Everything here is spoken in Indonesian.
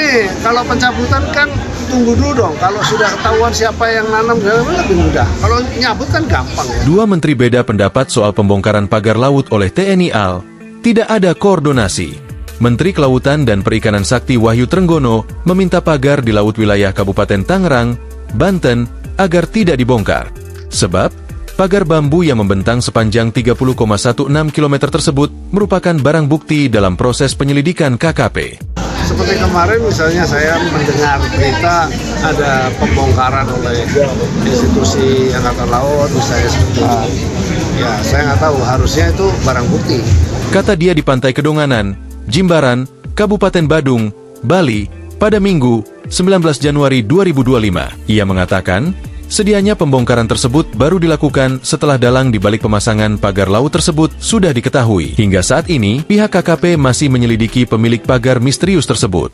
ini kalau pencabutan kan tunggu dulu dong. Kalau sudah ketahuan siapa yang nanam lebih mudah. Kalau nyabut kan gampang. Ya. Dua menteri beda pendapat soal pembongkaran pagar laut oleh TNI AL. Tidak ada koordinasi. Menteri Kelautan dan Perikanan Sakti Wahyu Trenggono meminta pagar di laut wilayah Kabupaten Tangerang, Banten agar tidak dibongkar. Sebab pagar bambu yang membentang sepanjang 30,16 km tersebut merupakan barang bukti dalam proses penyelidikan KKP. Seperti kemarin misalnya saya mendengar berita ada pembongkaran oleh institusi Angkatan Laut, misalnya seperti itu. Ya, saya nggak tahu, harusnya itu barang bukti. Kata dia di Pantai Kedonganan, Jimbaran, Kabupaten Badung, Bali, pada Minggu, 19 Januari 2025. Ia mengatakan, sedianya pembongkaran tersebut baru dilakukan setelah dalang di balik pemasangan pagar laut tersebut sudah diketahui. Hingga saat ini, pihak KKP masih menyelidiki pemilik pagar misterius tersebut.